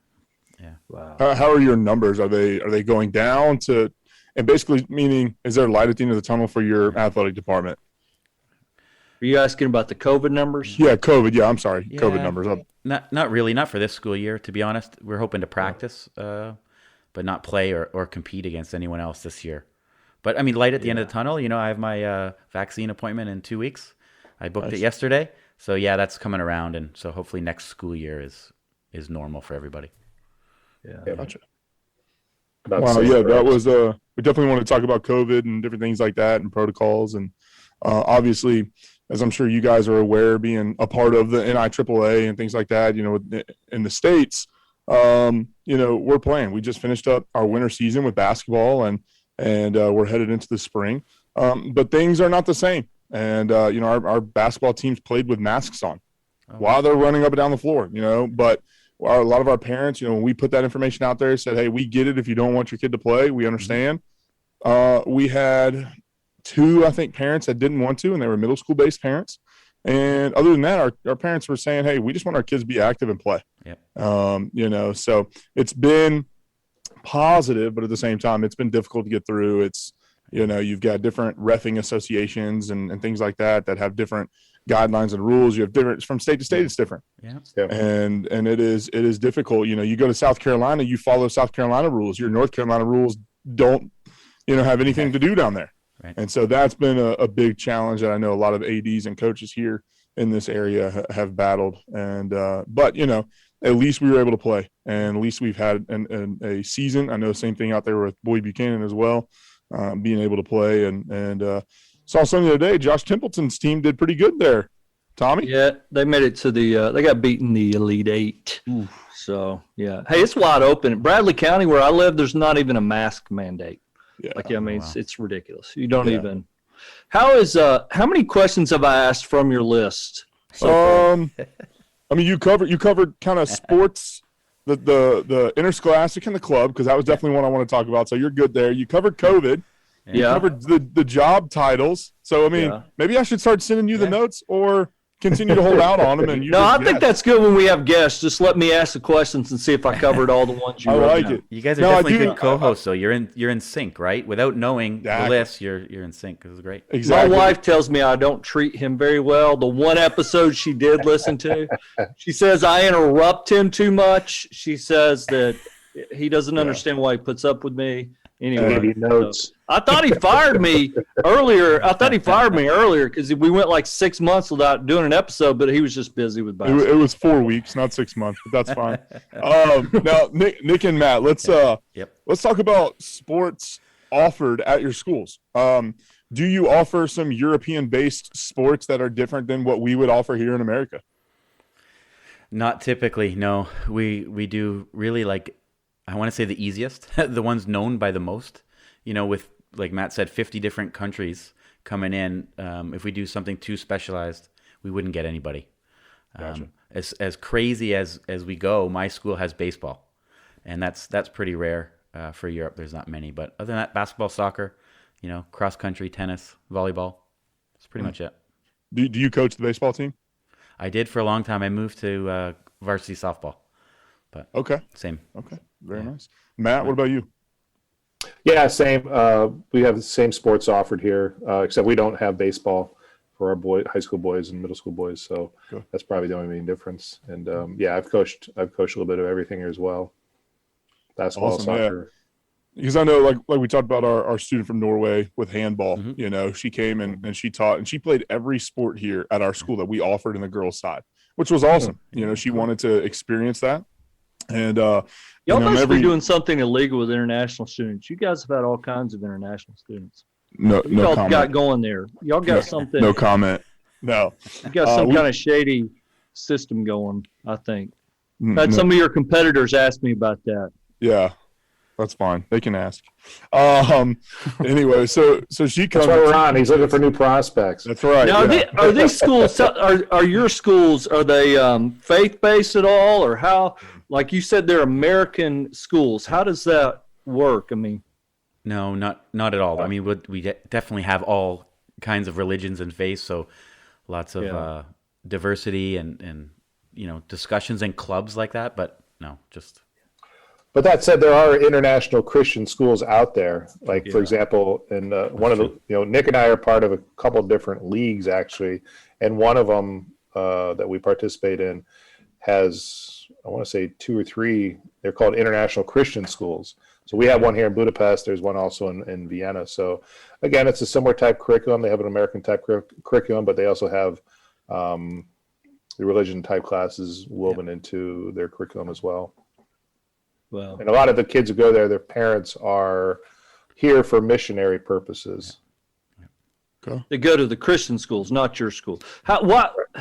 S3: Yeah.
S6: Wow.
S5: How are your numbers? Are they going down to, and basically meaning, is there light at the end of the tunnel for your athletic department?
S6: Are you asking about the COVID numbers?
S5: Yeah, COVID. Yeah, I'm sorry.
S3: Yeah.
S5: COVID numbers.
S3: Not really. Not for this school year, to be honest. We're hoping to practice, but not play or compete against anyone else this year. But, I mean, light at the end of the tunnel. I have my vaccine appointment in 2 weeks. I booked it yesterday. So, yeah, that's coming around. And so hopefully next school year is normal for everybody.
S6: Yeah.
S5: Gotcha. Wow, that was we definitely want to talk about COVID and different things like that and protocols. And obviously, as I'm sure you guys are aware, being a part of the NIAAA and things like that, in the States, we're playing. We just finished up our winter season with basketball and we're headed into the spring. But things are not the same. And, our basketball teams played with masks on while they're running up and down the floor, but a lot of our parents, when we put that information out there, said, hey, we get it. If you don't want your kid to play, we understand. We had 2, I think, parents that didn't want to, and they were middle school based parents. And other than that, our parents were saying, hey, we just want our kids to be active and play.
S3: Yep.
S5: So it's been positive, but at the same time, it's been difficult to get through. It's, you've got different reffing associations and things like that have different guidelines and rules. You have different from state to state. It's different.
S3: Yeah.
S5: And it is difficult. You go to South Carolina, you follow South Carolina rules. Your North Carolina rules don't, have anything to do down there.
S3: Right.
S5: And so that's been a big challenge that I know a lot of ADs and coaches here in this area have battled. And, but, at least we were able to play, and at least we've had a season. I know the same thing out there with Boyd Buchanan as well, being able to play and saw something the other day. Josh Templeton's team did pretty good there. Tommy?
S6: Yeah, they made it to they got beaten the Elite Eight.
S3: Ooh.
S6: So, yeah. Hey, it's wide open. In Bradley County, where I live, there's not even a mask mandate.
S5: Yeah.
S6: It's ridiculous. You don't even. How many questions have I asked from your list?
S5: You covered kind of sports, the interscholastic and the club, because that was definitely one I want to talk about. So you're good there. You covered COVID. You covered the job titles. So, maybe I should start sending you the notes or continue to hold out on them. And
S6: I think that's good when we have guests. Just let me ask the questions and see if I covered all the ones you wrote
S5: like
S6: down.
S5: it.
S3: You guys are definitely good co-hosts, so you're in sync, right? Without knowing the list, you're in sync. This is great.
S5: Exactly.
S6: My wife tells me I don't treat him very well. The one episode she did listen to, she says I interrupt him too much. She says that he doesn't understand why he puts up with me. Anyway,
S4: Give you notes.
S6: I thought he fired me earlier. Because we went like 6 months without doing an episode, but he was just busy with basketball.
S5: It was 4 weeks, not 6 months, but that's fine. Now, Nick and Matt, let's talk about sports offered at your schools. Do you offer some European-based sports that are different than what we would offer here in America?
S3: Not typically, no. We do really like, I want to say the easiest, the ones known by the most. With, like Matt said, 50 different countries coming in. If we do something too specialized, we wouldn't get anybody.
S5: Gotcha.
S3: As crazy as we go, my school has baseball, and that's pretty rare for Europe. There's not many, but other than that, basketball, soccer, cross country, tennis, volleyball. That's pretty much it.
S5: Do you coach the baseball team?
S3: I did for a long time. I moved to varsity softball, but same.
S5: Okay, very nice. Matt, what about you?
S4: Yeah, same. We have the same sports offered here, except we don't have baseball for our high school boys and middle school boys. So that's probably the only main difference. And I've coached a little bit of everything here as well. Basketball, soccer.
S5: Yeah. Because I know, like we talked about our student from Norway with handball. She came and she taught, and she played every sport here at our school that we offered in the girls' side, which was awesome. She wanted to experience that. And
S6: y'all must be doing something illegal with international students. You guys have had all kinds of international students.
S5: No
S6: y'all
S5: comment.
S6: got going there. Y'all got something.
S5: No comment. No.
S6: You got some kind of shady system going, I think. Had some of your competitors ask me about that.
S5: Yeah. That's fine. They can ask. Anyway, so she comes.
S4: That's why we're on. He's looking for new prospects.
S5: That's right.
S6: Now, are these schools? Are your schools? Are they faith based at all, or how? Like you said, they're American schools. How does that work? I mean,
S3: no, not at all. I mean, we definitely have all kinds of religions and faiths. So lots of diversity and discussions and clubs like that. But no, just.
S4: But that said, there are international Christian schools out there. Like, for example, in one of the, Nick and I are part of a couple of different leagues, actually. And one of them that we participate in has, I want to say 2 or 3, they're called international Christian schools. So we have one here in Budapest. There's one also in Vienna. So, again, it's a similar type curriculum. They have an American type curriculum, but they also have the religion type classes woven into their curriculum as well.
S6: Wow.
S4: And a lot of the kids who go there, their parents are here for missionary purposes.
S6: They go to the Christian schools, not your school.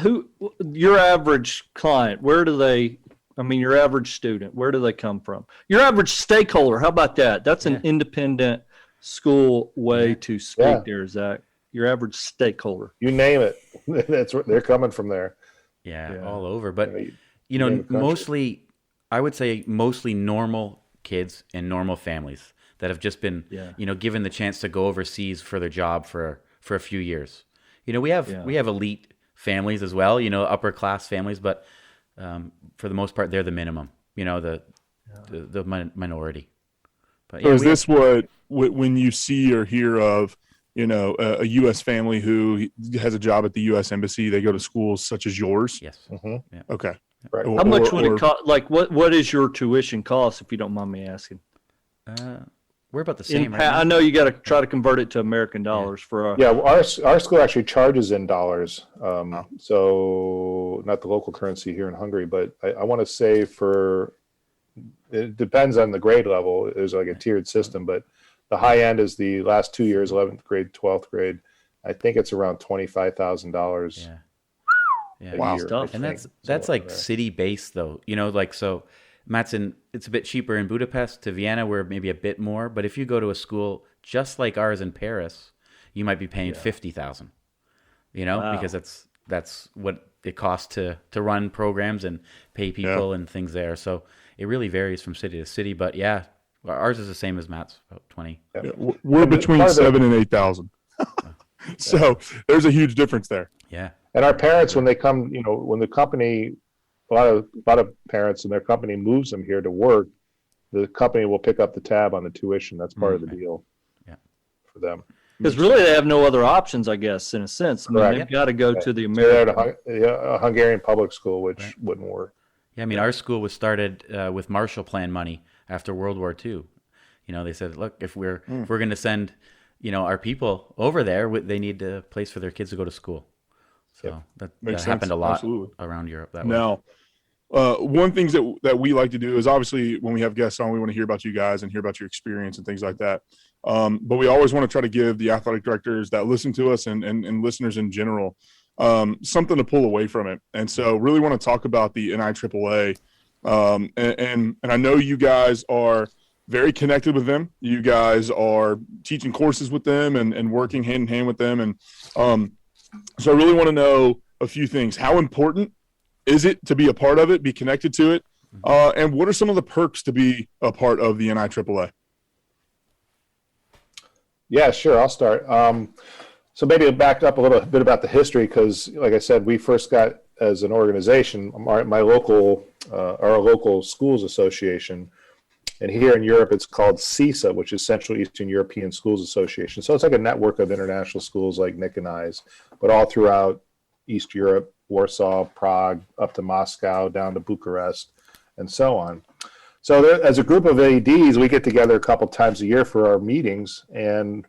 S6: Who, your average client, your average student, where do they come from? Your average stakeholder, how about that? That's an independent school way to speak there, Zach. Your average stakeholder.
S4: You name it. That's where they're coming from there.
S3: Yeah, all over. But, mostly... I would say mostly normal kids and normal families that have just been, given the chance to go overseas for their job for a few years. We have elite families as well, upper class families, but for the most part, they're the minimum. The minority. But
S5: so is this what when you see or hear of, a U.S. family who has a job at the U.S. Embassy, they go to schools such as yours?
S3: Yes.
S4: Mm-hmm.
S3: Yeah.
S5: Okay.
S4: Right.
S6: How much would it cost? Like, what is your tuition cost, if you don't mind me asking?
S3: We're about the same. Right
S6: I know you got to try to convert it to American dollars for.
S4: Our school actually charges in dollars. So not the local currency here in Hungary, but I want to say it depends on the grade level. There's like a tiered system, but the high end is the last 2 years, 11th grade, 12th grade. I think it's around $25,000.
S3: Yeah.
S5: Wow.
S3: And that's like city based though, so Matt's it's a bit cheaper in Budapest to Vienna, where maybe a bit more. But if you go to a school just like ours in Paris, you might be paying $50,000, because that's what it costs to run programs and pay people and things there. So it really varies from city to city, but ours is the same as Matt's, about 20.
S5: Yeah, we're between 7,000 and 8,000. So there's a huge difference there.
S3: Yeah.
S4: And our parents, when they come, when the company, a lot of parents and their company moves them here to work, the company will pick up the tab on the tuition. That's part of the deal for them.
S6: Because really they have no other options, I guess, in a sense. I mean, they've got to go to the American.
S4: A Hungarian public school, which wouldn't work.
S3: Yeah, I mean, our school was started with Marshall Plan money after World War II. They said, look, if we're going to send, our people over there, they need a place for their kids to go to school. So that happened a lot around Europe that way.
S5: Now, one thing that we like to do is obviously when we have guests on, we want to hear about you guys and hear about your experience and things like that. But we always want to try to give the athletic directors that listen to us and listeners in general something to pull away from it. And so really want to talk about the NIAAA. And I know you guys are very connected with them. You guys are teaching courses with them and working hand in hand with them. And so I really want to know a few things. How important is it to be a part of it, be connected to it? And what are some of the perks to be a part of the NIAAA?
S4: Yeah, sure. I'll start. So maybe back up a little bit about the history, because like I said, we first got as an organization, our local schools association, and here in Europe it's called CEESA, which is Central Eastern European Schools Association. So it's like a network of international schools like Nick and I's, but all throughout East Europe, Warsaw, Prague, up to Moscow, down to Bucharest, and so on. So there, as a group of ADs, we get together a couple times a year for our meetings, and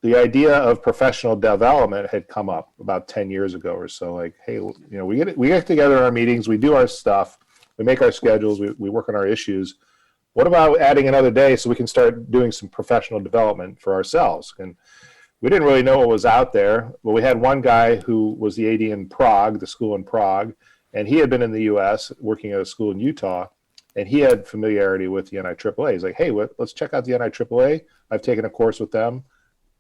S4: the idea of professional development had come up about 10 years ago or so. Like, hey, we get together in our meetings, we do our stuff, we make our schedules, we work on our issues. What about adding another day so we can start doing some professional development for ourselves? And we didn't really know what was out there. Well, we had one guy who was the AD in Prague, the school in Prague, and he had been in the U.S. working at a school in Utah, and he had familiarity with the NIAAA. He's like, hey, let's check out the NIAAA. I've taken a course with them.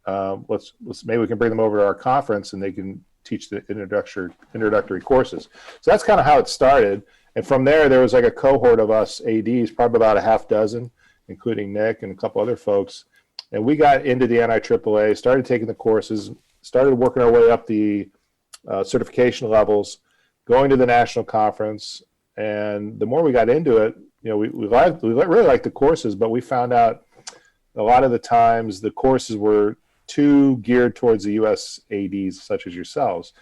S4: Let's maybe we can bring them over to our conference and they can teach the introductory courses. So that's kind of how it started. And from there was like a cohort of us ADs, probably about a half dozen, including Nick and a couple other folks. And we got into the NIAAA, started taking the courses, started working our way up the certification levels, going to the national conference. And the more we got into it, we really liked the courses, but we found out a lot of the times the courses were too geared towards the U.S. ADs, such as yourselves,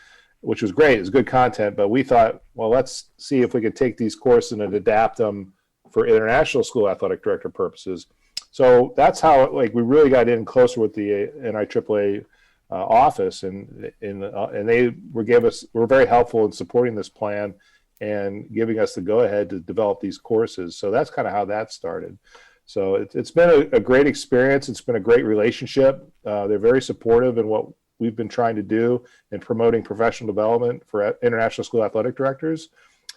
S4: which was great. It was good content, but we thought, well, let's see if we could take these courses and adapt them for international school athletic director purposes. So that's how we really got in closer with the NIAAA office, and they were very helpful in supporting this plan and giving us the go-ahead to develop these courses. So that's kind of how that started. So it's been a great experience. It's been a great relationship. They're very supportive in what we've been trying to do in promoting professional development for international school athletic directors.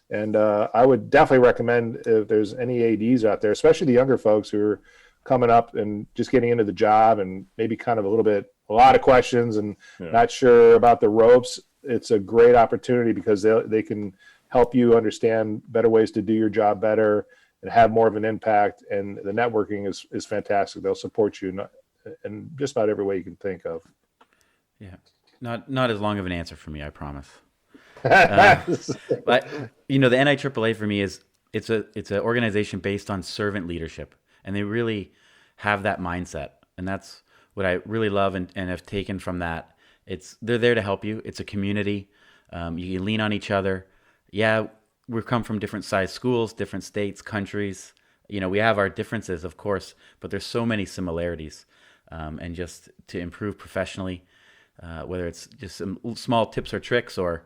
S4: And I would definitely recommend, if there's any ADs out there, especially the younger folks who are coming up and just getting into the job and maybe kind of a lot of questions and not sure about the ropes, it's a great opportunity because they can help you understand better ways to do your job better and have more of an impact. And the networking is fantastic. They'll support you in just about every way you can think of.
S3: Yeah. Not as long of an answer for me, I promise. But the NIAAA for me it's an organization based on servant leadership, and they really have that mindset. And that's what I really love and have taken from that. They're there to help you. It's a community. You can lean on each other. Yeah, we come from different size schools, different states, countries. We have our differences, of course, but there's so many similarities. And just to improve professionally, whether it's just some small tips or tricks or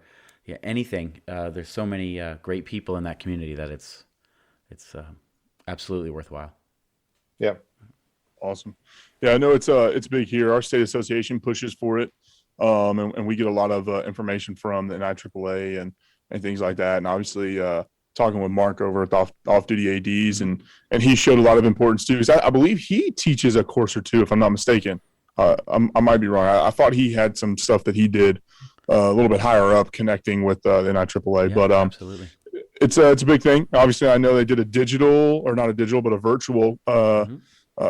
S3: anything, there's so many great people in that community that it's absolutely worthwhile.
S4: Yeah.
S5: Awesome. Yeah, I know it's big here. Our state association pushes for it, and we get a lot of information from the NIAAA and things like that. And obviously, talking with Mark over at the off-duty ADs, and he showed a lot of importance too. I believe he teaches a course or two, if I'm not mistaken. I might be wrong. I thought he had some stuff that he did a little bit higher up, connecting with the NIAAA.
S3: Yeah,
S5: but
S3: absolutely,
S5: it's a big thing. Obviously, I know they did a virtual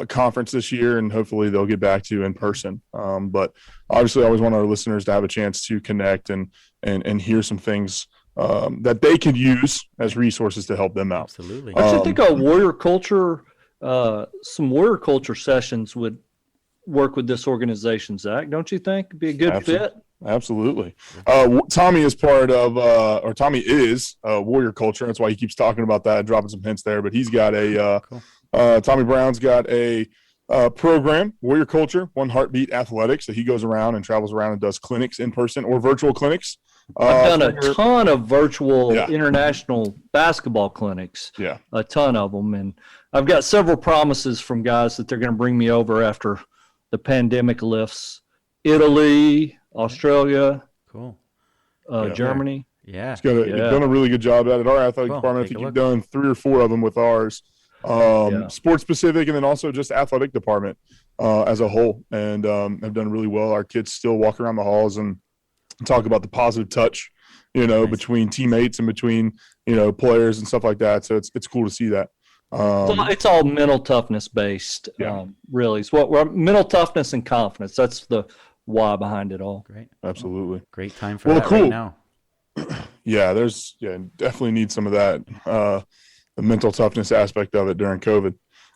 S5: conference this year, and hopefully they'll get back to in person. But obviously, I always want our listeners to have a chance to connect and hear some things that they could use as resources to help them out.
S3: Absolutely.
S6: I should think a warrior culture, some warrior culture sessions would work with this organization, Zach. Don't you think? It'd be a good fit?
S5: Absolutely. Tommy is Tommy is warrior culture. That's why he keeps talking about that, dropping some hints there. But he's got a Tommy Brown's got a program, Warrior Culture, One Heartbeat Athletics, that he goes around and travels around and does clinics in person or virtual clinics.
S6: I've done a ton of virtual international basketball clinics.
S5: Yeah.
S6: A ton of them. And I've got several promises from guys that they're going to bring me over after the pandemic lifts. Italy, Australia,
S3: Cool.
S6: Germany.
S3: Yeah.
S5: You've done a really good job at it. Our athletic department, I think you've done 3 or 4 of them with ours. Sports specific, and then also just athletic department as a whole, and have done really well. Our kids still walk around the halls and talk about the positive touch, nice. Between teammates and between players and stuff like that. So it's cool to see that.
S6: It's all mental toughness based. Really, it's what mental toughness and confidence. That's the why behind it all.
S3: Great,
S5: absolutely,
S3: great time for that
S5: cool.
S3: right now.
S5: Yeah, definitely need some of that. The mental toughness aspect of it during COVID.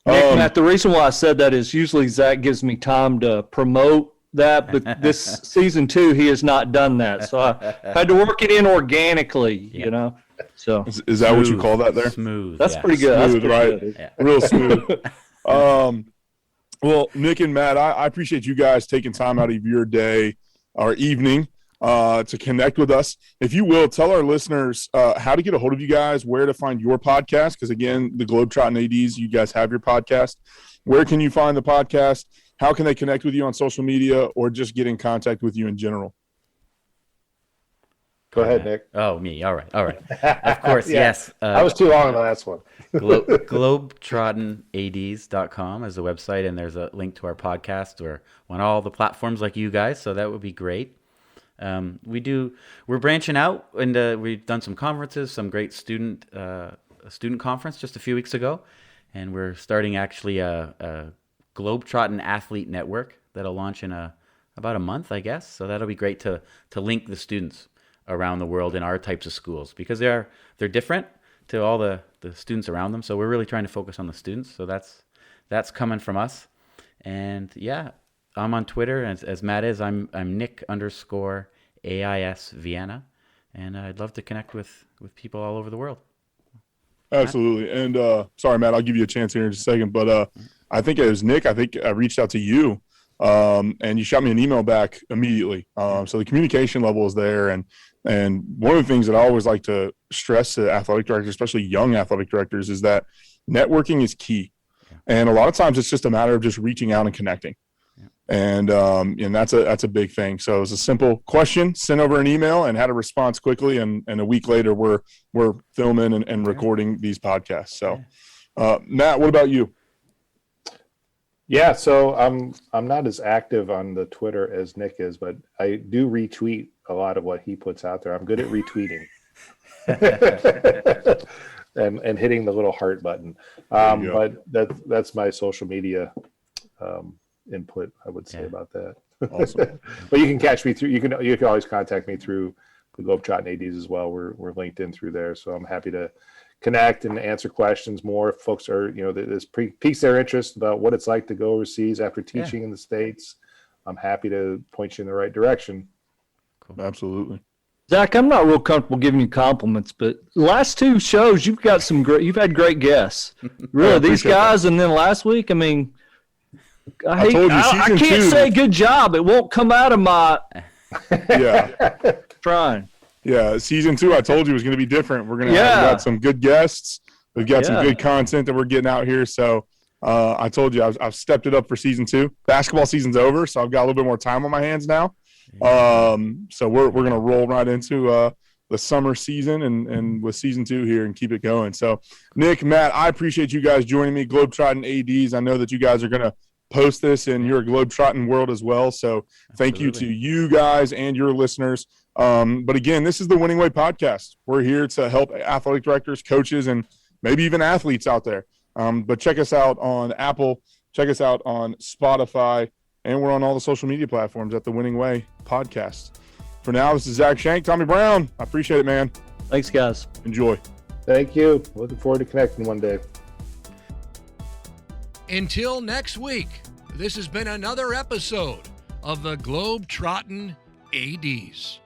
S6: Nick, Matt, the reason why I said that is usually Zach gives me time to promote that, but this season 2, he has not done that. So I had to work it in organically, So
S5: is that what you call that there?
S3: Smooth.
S6: That's pretty good.
S5: Smooth,
S6: That's
S5: right?
S6: Good.
S5: Yeah. Real smooth. Well, Nick and Matt, I appreciate you guys taking time out of your day or evening to connect with us. If you will, tell our listeners how to get a hold of you guys, where to find your podcast, because, again, the Globetrottin ADs, you guys have your podcast. Where can you find the podcast? How can they connect with you on social media or just get in contact with you in general?
S4: Go ahead, Nick.
S3: Oh, me. All right. Of course, yes.
S4: I was too long on the last one.
S3: Globetrottin ADs.com is the website, and there's a link to our podcast. We're on all the platforms like you guys, so that would be great. We're branching out, and we've done some conferences, some great student conference just a few weeks ago, and we're starting actually a Globetrottin Athlete Network that'll launch in about a month, I guess. So that'll be great to link the students around the world in our types of schools, because they're different to all the students around them. So we're really trying to focus on the students. So that's coming from us, and I'm on Twitter as Matt is. I'm Nick_AIS Vienna, and I'd love to connect with people all over the world.
S5: Absolutely. And sorry, Matt, I'll give you a chance here in just a second, but I think it was Nick. I think I reached out to you, and you shot me an email back immediately. So the communication level is there, and one of the things that I always like to stress to athletic directors, especially young athletic directors, is that networking is key. And a lot of times it's just a matter of just reaching out and connecting. And that's a big thing. So it was a simple question, sent over an email, and had a response quickly. And a week later, we're filming and recording these podcasts. So, Matt, what about you?
S4: Yeah, so I'm not as active on the Twitter as Nick is, but I do retweet a lot of what he puts out there. I'm good at retweeting and hitting the little heart button. But that's my social media input, I would say, about that.
S5: Awesome.
S4: But you can catch me through. You can always contact me through the Globetrottin ADs as well. We're linked in through there, so I'm happy to connect and answer questions more if folks are this piques their interest about what it's like to go overseas after teaching in the States. I'm happy to point you in the right direction.
S5: Cool. Absolutely.
S6: Zach, I'm not real comfortable giving you compliments, but the last 2 shows you've had great guests. Really, these guys, and then last week, I mean. I can't say good job. It won't come out of my trying.
S5: Yeah, season 2, I told you, was going to be different. We're going to have got some good guests. We've got some good content that we're getting out here. So I told you I've stepped it up for season 2. Basketball season's over, so I've got a little bit more time on my hands now. So we're going to roll right into the summer season and with season 2 here and keep it going. So Nick, Matt, I appreciate you guys joining me. Globetrottin ADs. I know that you guys are going to post this in your Globetrottin world as well. So thank you to you guys and your listeners. But again, this is the Winning Way podcast. We're here to help athletic directors, coaches, and maybe even athletes out there. But check us out on Apple, check us out on Spotify, and we're on all the social media platforms at the Winning Way podcast. For now, this is Zach, Shank, Tommy Brown. I appreciate it, man.
S6: Thanks, guys.
S5: Enjoy.
S4: Thank you. Looking forward to connecting one day.
S1: Until next week, this has been another episode of the Globetrottin ADs.